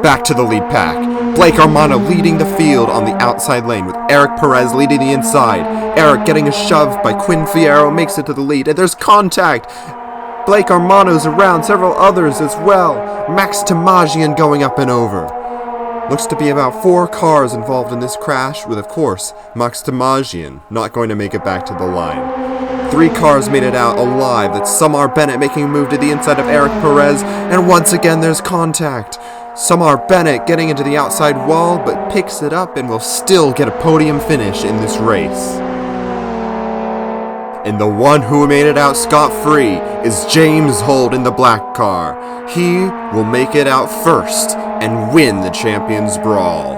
back to the lead pack. Blake Armano leading the field on the outside lane with Eric Perez leading the inside. Eric getting a shove by Quinn Fierro makes it to the lead, and there's contact. Blake Armano's around, several others as well. Max Tamajian going up and over. Looks to be about 4 cars involved in this crash, with, of course, Max Tamajian not going to make it back to the line. 3 cars made it out alive. That's Samar Bennett making a move to the inside of Eric Perez, and once again there's contact. Samar Bennett getting into the outside wall, but picks it up and will still get a podium finish in this race. And the one who made it out scot-free is James Holt in the black car. He will make it out first and win the Champions Brawl,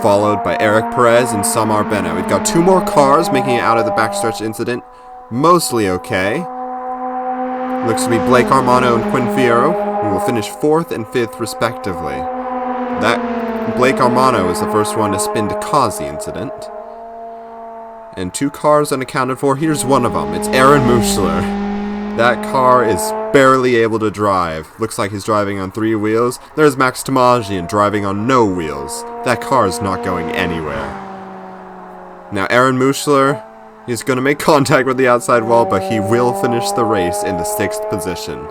followed by Eric Perez and Samar Bennett. We've got 2 more cars making it out of the backstretch incident. Mostly okay. Looks to be Blake Armano and Quinn Fierro, who will finish 4th and 5th respectively. That Blake Armano is the first one to spin to cause the incident. And 2 cars unaccounted for. Here's one of them. It's Aaron Muschler. That car is barely able to drive. Looks like he's driving on 3 wheels. There's Max Tamajian driving on no wheels. That car is not going anywhere. Now Aaron Muschler, he's going to make contact with the outside wall, but he will finish the race in the 6th position.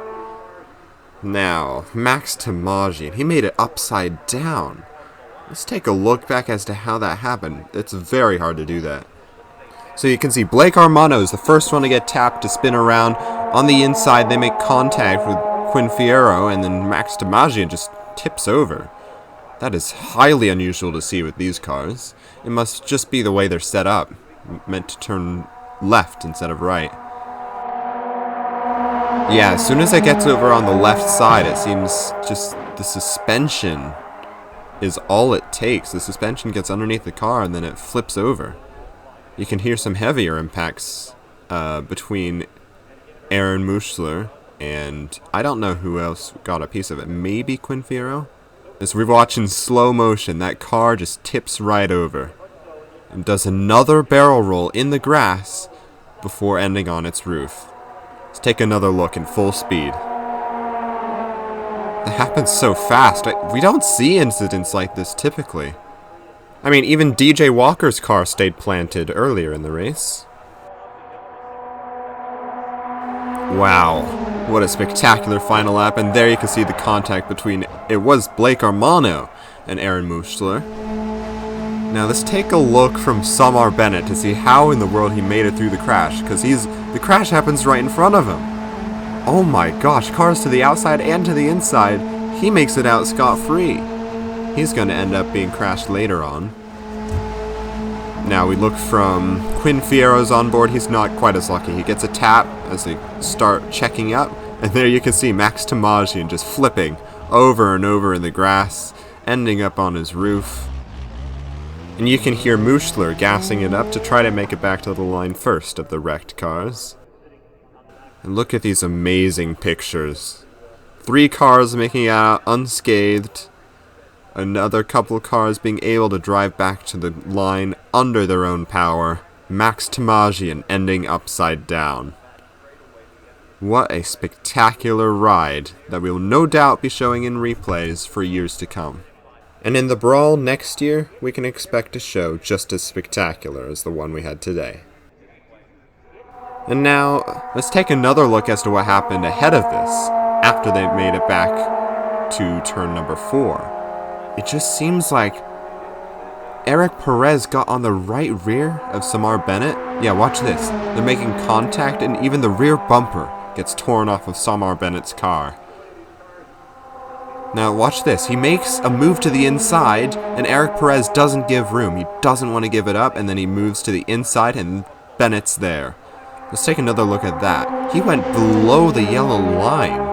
Now, Max Tamajian, he made it upside down. Let's take a look back as to how that happened. It's very hard to do that. So you can see Blake Armano is the first one to get tapped to spin around. On the inside, they make contact with Quinn Fierro, and then Max Tamajian just tips over. That is highly unusual to see with these cars. It must just be the way they're set up, meant to turn left instead of right. Yeah, as soon as it gets over on the left side, it seems just the suspension is all it takes. The suspension gets underneath the car and then it flips over. You can hear some heavier impacts between Aaron Muschler and I don't know who else got a piece of it. Maybe Quinn Fierro? As we're watching slow motion, that car just tips right over and does another barrel roll in the grass before ending on its roof. Let's take another look in full speed. That happens so fast. We don't see incidents like this typically. I mean, even DJ Walker's car stayed planted earlier in the race. Wow, what a spectacular final lap, and there you can see the contact between, it was Blake Armano and Aaron Muschler. Now let's take a look from Samar Bennett to see how in the world he made it through the crash, because the crash happens right in front of him. Oh my gosh, cars to the outside and to the inside, he makes it out scot-free. He's going to end up being crashed later on. Now we look from Quinn Fierro's onboard. He's not quite as lucky. He gets a tap as they start checking up. And there you can see Max Tamajian just flipping over and over in the grass, ending up on his roof. And you can hear Muschler gassing it up to try to make it back to the line first of the wrecked cars. And look at these amazing pictures. 3 cars making it out unscathed. Another couple of cars being able to drive back to the line under their own power. Max Tamajian ending upside down. What a spectacular ride that we will no doubt be showing in replays for years to come. And in the Brawl next year, we can expect a show just as spectacular as the one we had today. And now, let's take another look as to what happened ahead of this, after they made it back to turn number 4. It just seems like Eric Perez got on the right rear of Samar Bennett. Yeah, watch this. They're making contact and even the rear bumper gets torn off of Samar Bennett's car. Now watch this. He makes a move to the inside and Eric Perez doesn't give room. He doesn't want to give it up and then he moves to the inside and Bennett's there. Let's take another look at that. He went below the yellow line.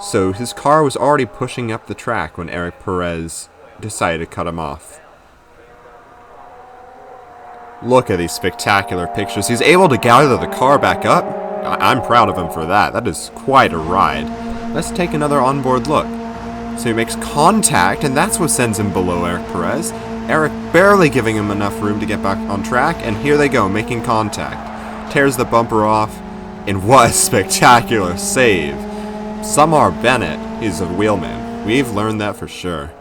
So his car was already pushing up the track when Eric Perez decided to cut him off. Look at these spectacular pictures. He's able to gather the car back up. I'm proud of him for that. That is quite a ride. Let's take another onboard look. So he makes contact, and that's what sends him below Eric Perez. Eric barely giving him enough room to get back on track, and here they go, making contact. Tears the bumper off, and what a spectacular save. Samar Bennett is a wheelman. We've learned that for sure.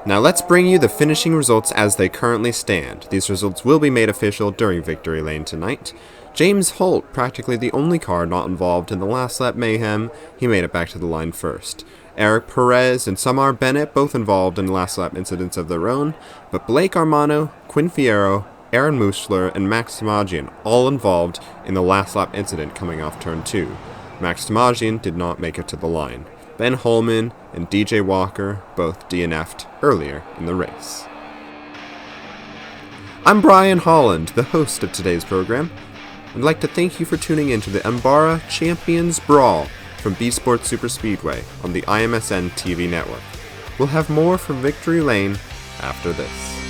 Now let's bring you the finishing results as they currently stand. These results will be made official during Victory Lane tonight. James Holt, practically the only car not involved in the last lap mayhem, he made it back to the line first. Eric Perez and Samar Bennett both involved in last lap incidents of their own, but Blake Armano, Quinn Fierro, Aaron Muschler, and Max Tamajian all involved in the last lap incident coming off turn 2. Max Tamajian did not make it to the line. Ben Holman and DJ Walker both DNF'd earlier in the race. I'm Brian Holland, the host of today's program. I'd like to thank you for tuning in to the NBARA Champions Brawl from B Sports Super Speedway on the IMSN TV network. We'll have more from Victory Lane after this.